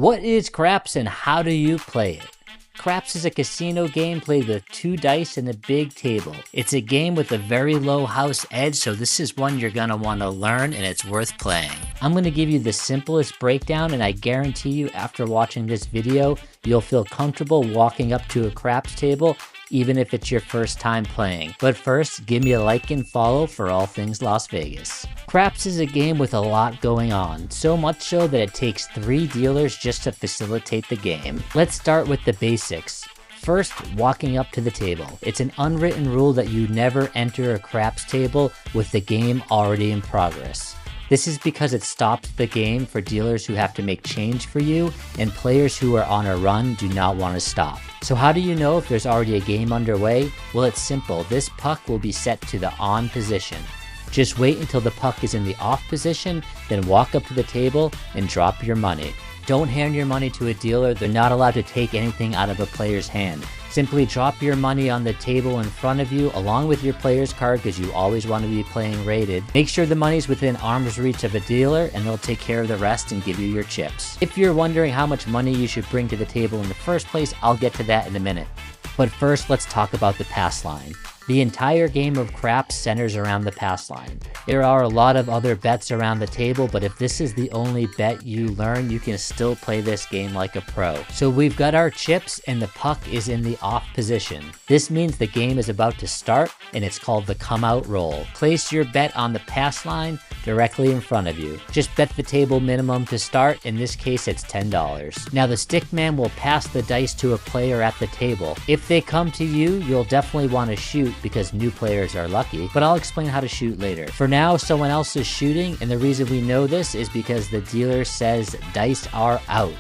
What is craps and how do you play it? Craps is a casino game played with 2 dice and a big table. It's a game with a very low house edge, so this is one you're gonna wanna learn and it's worth playing. I'm gonna give you the simplest breakdown, and I guarantee you after watching this video, you'll feel comfortable walking up to a craps table even if it's your first time playing. But first, give me a like and follow for all things Las Vegas. Craps is a game with a lot going on, so much so that it takes 3 dealers just to facilitate the game. Let's start with the basics. First, walking up to the table. It's an unwritten rule that you never enter a craps table with the game already in progress. This is because it stops the game for dealers who have to make change for you, and players who are on a run do not want to stop. So how do you know if there's already a game underway? Well, it's simple. This puck will be set to the on position. Just wait until the puck is in the off position, then walk up to the table and drop your money. Don't hand your money to a dealer. They're not allowed to take anything out of a player's hand. Simply drop your money on the table in front of you along with your player's card, because you always want to be playing rated. Make sure the money's within arm's reach of a dealer and they'll take care of the rest and give you your chips. If you're wondering how much money you should bring to the table in the first place, I'll get to that in a minute. But first, let's talk about the pass line. The entire game of craps centers around the pass line. There are a lot of other bets around the table, but if this is the only bet you learn, you can still play this game like a pro. So we've got our chips and the puck is in the off position. This means the game is about to start, and it's called the come out roll. Place your bet on the pass line directly in front of you. Just bet the table minimum to start. In this case, it's $10. Now the stick man will pass the dice to a player at the table. If they come to you, you'll definitely want to shoot because new players are lucky, but I'll explain how to shoot later. For now, someone else is shooting, and the reason we know this is because the dealer says dice are out.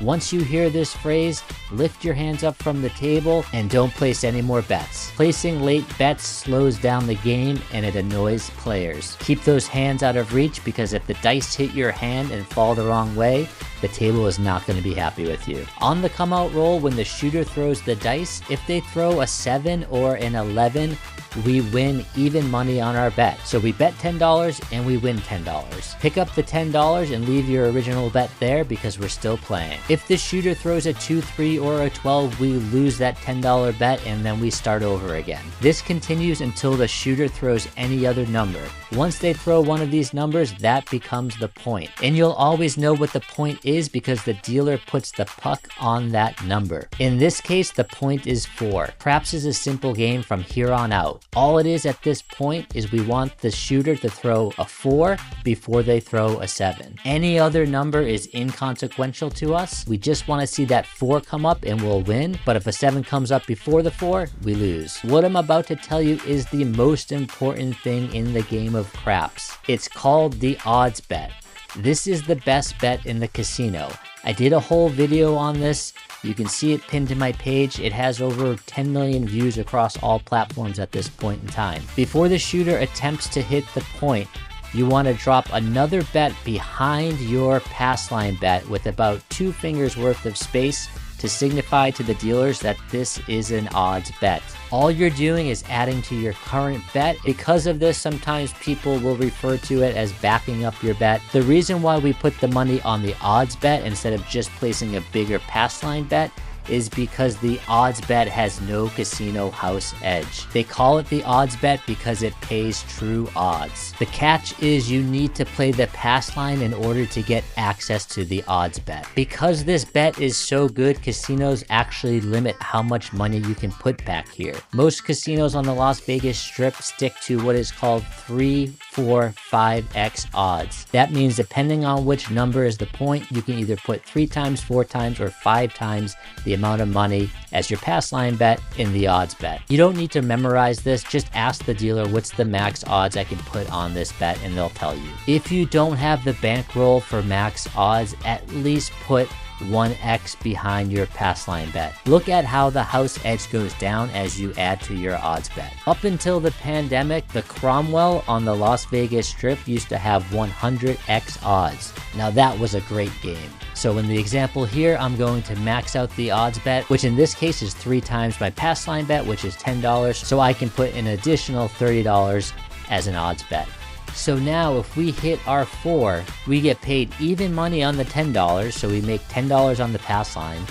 Once you hear this phrase, lift your hands up from the table and don't place any more bets. Placing late bets slows down the game and it annoys players. Keep those hands out of reach, because if the dice hit your hand and fall the wrong way, the table is not going to be happy with you. On the come out roll, when the shooter throws the dice, if they throw a 7 or an 11, we win even money on our bet. So we bet $10 and we win $10. Pick up the $10 and leave your original bet there because we're still playing. If the shooter throws a 2, 3, or a 12, we lose that $10 bet and then we start over again. This continues until the shooter throws any other number. Once they throw one of these numbers, that becomes the point. And you'll always know what the point is because the dealer puts the puck on that number. In this case, the point is 4. Craps is a simple game from here on out. All it is at this point is we want the shooter to throw a 4 before they throw a 7. Any other number is inconsequential to us. We just want to see that 4 come up and we'll win, but if a 7 comes up before the 4, we lose. What I'm about to tell you is the most important thing in the game of craps. It's called the odds bet. This is the best bet in the casino. I did a whole video on this. You can see it pinned to my page. It has over 10 million views across all platforms at this point in time. Before the shooter attempts to hit the point, you want to drop another bet behind your pass line bet with about 2 fingers worth of space to signify to the dealers that this is an odds bet. All you're doing is adding to your current bet. Because of this, sometimes people will refer to it as backing up your bet. The reason why we put the money on the odds bet instead of just placing a bigger pass line bet is because the odds bet has no casino house edge. They call it the odds bet because it pays true odds. The catch is you need to play the pass line in order to get access to the odds bet. Because this bet is so good, casinos actually limit how much money you can put back here. Most casinos on the Las Vegas Strip stick to what is called 3, 4, 5x odds. That means depending on which number is the point, you can either put 3 times, 4 times, or 5 times the amount of money as your pass line bet in the odds bet. You don't need to memorize this, just ask the dealer what's the max odds I can put on this bet and they'll tell you. If you don't have the bankroll for max odds, at least put 1x behind your pass line bet. Look at how the house edge goes down as you add to your odds bet. Up until the pandemic, the Cromwell on the Las Vegas Strip used to have 100x odds. Now that was a great game. So in the example here, I'm going to max out the odds bet, which in this case is 3 times my pass line bet, which is $10, so I can put an additional $30 as an odds bet. So now if we hit our 4, we get paid even money on the $10, so we make $10 on the pass line.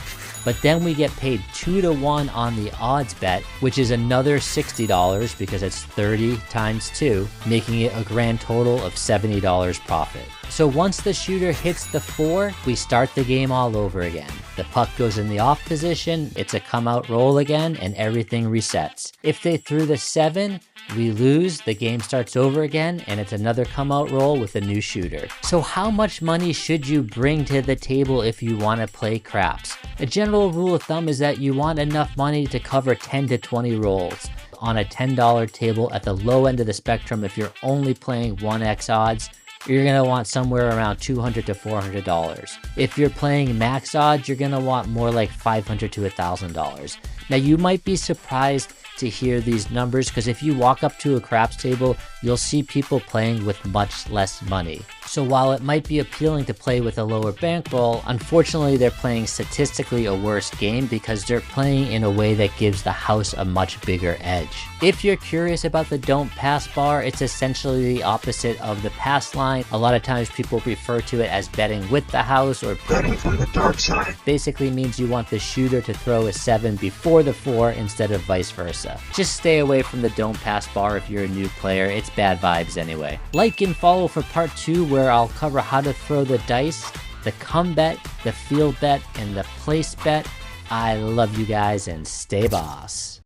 But then we get paid 2 to 1 on the odds bet, which is another $60 because it's 30 times 2, making it a grand total of $70 profit. So once the shooter hits the 4, we start the game all over again. The puck goes in the off position, it's a come out roll again, and everything resets. If they threw the 7, we lose, the game starts over again, and it's another come out roll with a new shooter. So how much money should you bring to the table if you want to play craps? A general rule of thumb is that you want enough money to cover 10 to 20 rolls. On a $10 table at the low end of the spectrum, if you're only playing 1x odds, you're going to want somewhere around $200 to $400. If you're playing max odds, you're going to want more like $500 to $1,000. Now you might be surprised to hear these numbers because if you walk up to a craps table, you'll see people playing with much less money. So while it might be appealing to play with a lower bankroll, unfortunately they're playing statistically a worse game because they're playing in a way that gives the house a much bigger edge. If you're curious about the don't pass bar, it's essentially the opposite of the pass line. A lot of times people refer to it as betting with the house or betting from the dark side. Basically means you want the shooter to throw a 7 before the 4 instead of vice versa. Just stay away from the don't pass bar if you're a new player, it's bad vibes anyway. Like and follow for part 2 where I'll cover how to throw the dice, the come bet, the field bet, and the place bet. I love you guys and stay boss.